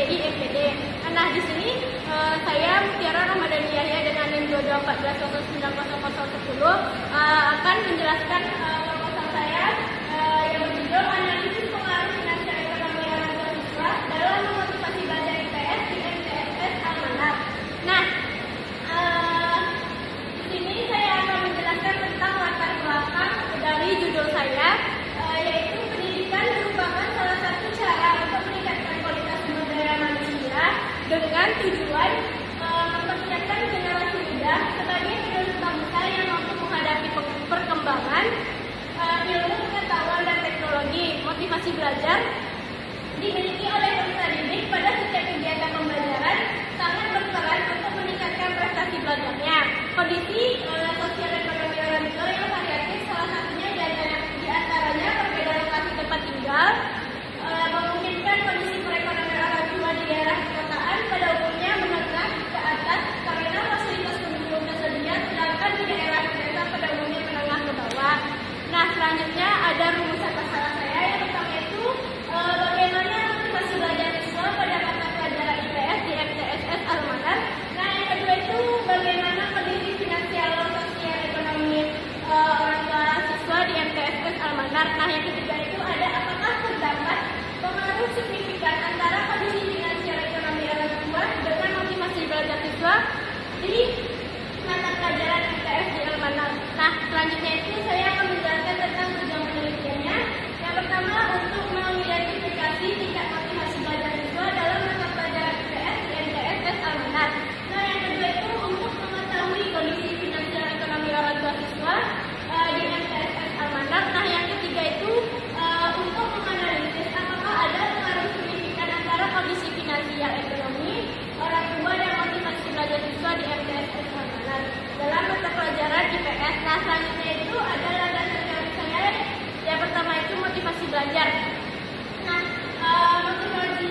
PDI MPD. Nah, di sini saya Mutiara Ramadhani Yahya dengan NIM 2214090010 akan menjelaskan proposal saya yang berjudul analisis pengaruh finansial ekonomi orang tua siswa dalam memotivasi belajar IPS di MTSS Almanar. Nah, di sini saya akan menjelaskan tentang latar belakang dari judul saya, yaitu pendidikan merupakan salah satu cara untuk meningkatkan kualitas sumber daya manusia dengan tujuan mempersiapkan generasi muda sebagai penerus bangsa yang mampu menghadapi perkembangan ilmu, pengetahuan, dan teknologi. Motivasi belajar dimiliki oleh peserta didik pada setiap kegiatan pembelajaran sangat berperan untuk meningkatkan prestasi belajarnya. Kondisi sosial ekonomi orang tua yang variatif, salah satunya di antaranya berbeda lokasi tempat tinggal, memungkinkan kondisi perekonomian orang tua di daerah perkotaan pada umumnya menengah ke atas karena fasilitas pendukung tersedia, sedangkan di daerah desa pada umumnya menengah ke bawah. Nah, selanjutnya ada rumusan masalah saya. Yang pertama itu bagaimana motivasi belajar siswa pada mata pelajaran IPS di MTSS Almanar. Nah, yang kedua itu bagaimana kondisi finansial sosial ekonomi orang tua siswa di MTSS Almanar. Nah, yang ketiga itu ada apakah terdapat pengaruh signifikan antara kondisi finansial ekonomi orang tua dengan motivasi belajar siswa di mata pelajaran MTS di Almanar. Nah, selanjutnya itu saya akan menjelaskan tentang tujuan penelitiannya. Yang pertama, untuk mengidentifikasi tingkat motivasi belajar siswa dalam mata pelajaran IPS di MTSS Almanar. Nah, yang kedua itu untuk mengetahui kondisi finansial ekonomi orang tua siswa di MTSS Almanar. Nah, yang ketiga itu untuk menganalisis apakah ada pengaruh signifikan antara kondisi finansial ekonomi orang tua dan motivasi belajar siswa di MTSS Almanar dalam mata pelajaran IPS. Nah, selanjutnya itu ada landasan teori saya. Yang pertama itu motivasi belajar. Nah, motivasi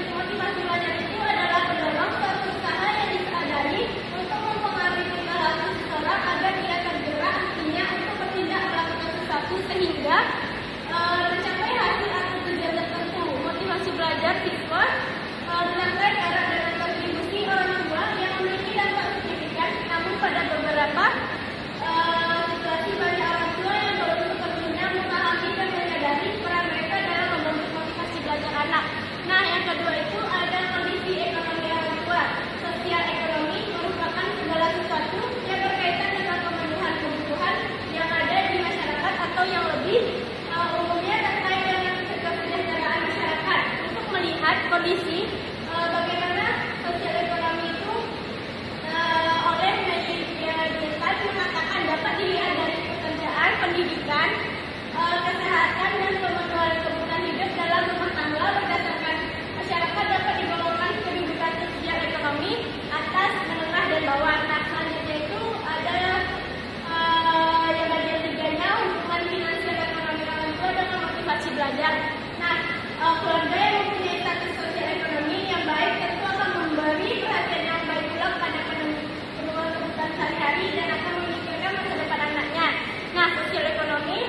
belajar itu adalah pendorong suatu usaha yang disadari untuk mempengaruhi perilaku seseorang agar dia tergerak hatinya untuk bertindak melakukan sesuatu sehingga mencapai hasil atau tujuan tertentu. Motivasi belajar siswa dilakukan erat dengan kontribusi orang tua yang memiliki dampak signifikan, namun pada beberapa situasi banyak orang tua yang belum sepenuhnya memahami dan menyadari peran mereka dalam membentuk motivasi belajar anak. Nah, yang kedua itu ada kondisi ekonomi orang tua. Sosial ekonomi merupakan segala sesuatu yang berkaitan dengan pemenuhan kebutuhan yang ada di masyarakat atau yang lebih umumnya terkait dengan kesejahteraan masyarakat. Untuk melihat kondisi bagaimana sosial ekonomi itu oleh media digital mengatakan dapat dilihat dari pekerjaan, pendidikan, kesehatan, dan pemenuhan kebutuhan hidup dalam rumah tangga berdasarkan masyarakat dapat digolongkan kedudukan sosial ekonomi atas, menengah, dan bawah. Nah, selanjutnya itu ada yang bagian tiganya, hubungan finansial ekonomi orang tua dengan motivasi belajar. Nah, keluarga yang mempunyai status sosial ekonomi yang baik tentu akan memberi perhatian yang baik pula pada pemenuhan kebutuhan sehari-hari dan akan memikirkan masa depan anaknya. Nah, sosial ekonomi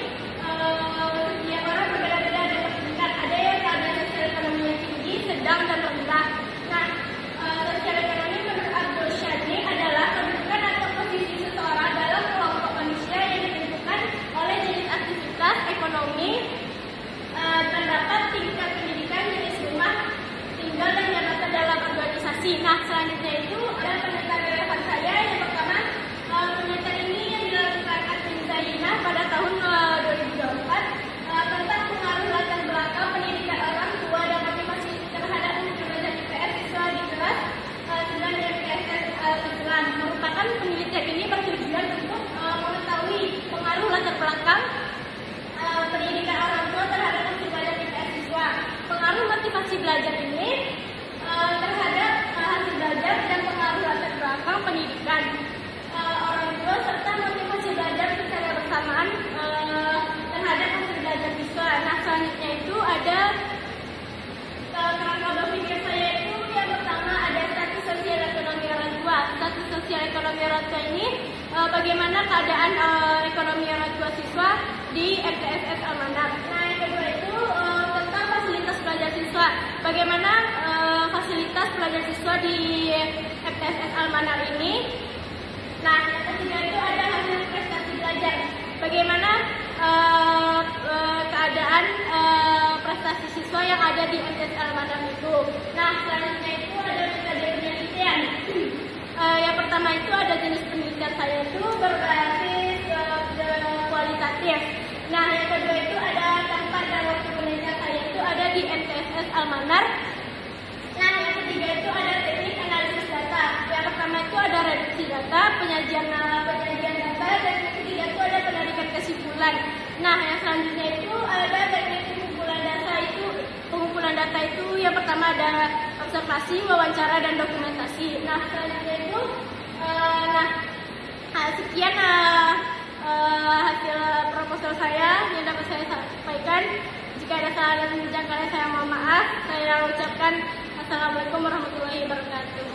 setiap orang berbeda-beda, ada tingkat. Ada yang keadaan sosial ekonomi yang tinggi, sedang, dan rendah. Nah, sosial ekonomi menurut Abdul Shadi adalah kedudukan atau posisi seseorang dalam kelompok manusia yang ditentukan oleh jenis aktivitas ekonomi, terdapat tingkat pendidikan, jenis rumah tinggal, dan jabatan dalam organisasi. Nah, selanjutnya itu ada penelitian relevan saya. Yang pertama, penelitian ini yang dilakukan Asmin Zainah pada tahun 2024 tentang pengaruh latar belakang pendidikan orang tua dan motivasi terhadap belajar IPS siswa di kelas 9 MTSS Al-Islam. Merupakan penelitian ini bertujuan untuk mengetahui pengaruh latar belakang pendidikan orang tua terhadap hasil belajar IPS siswa. Pengaruh motivasi belajar ini terhadap hasil belajar dan pengaruh latar belakang pendidikan orang tua serta motivasi belajar secara bersamaan terhadap hasil belajar siswa. Nah, selanjutnya itu ada kerangka berpikir saya itu yang pertama ada status sosial ekonomi orang tua. Status sosial ekonomi orang tua ini bagaimana keadaan ekonomi orang tua siswa di MTSS Almanar. Nah, yang kedua itu tentang fasilitas belajar siswa. Bagaimana fasilitas aktivitas pelajar siswa di FTSS Al-Manar ini. Nah, yang ketiga itu ada hasil prestasi belajar. Bagaimana keadaan prestasi siswa yang ada di FTSS Al-Manar itu. Nah, selanjutnya itu ada metode penelitian. Yang pertama itu ada jenis penelitian saya itu berbasis kualitatif. Nah, yang kedua itu ada tempat dan waktu penelitian saya itu ada di FTSS Al-Manar. Nah, yang ketiga itu ada teknik analisis data. Yang pertama itu ada reduksi data, penyajian data, dan yang ketiga itu ada penarikan kesimpulan. Nah, yang selanjutnya itu ada teknik pengumpulan data itu yang pertama ada observasi, wawancara, dan dokumentasi. Nah, selanjutnya itu sekian hasil proposal saya yang dapat saya sampaikan. Jika ada salah dan kejanggalan saya mohon maaf. Saya ucapkan Assalamualaikum warahmatullahi wabarakatuh.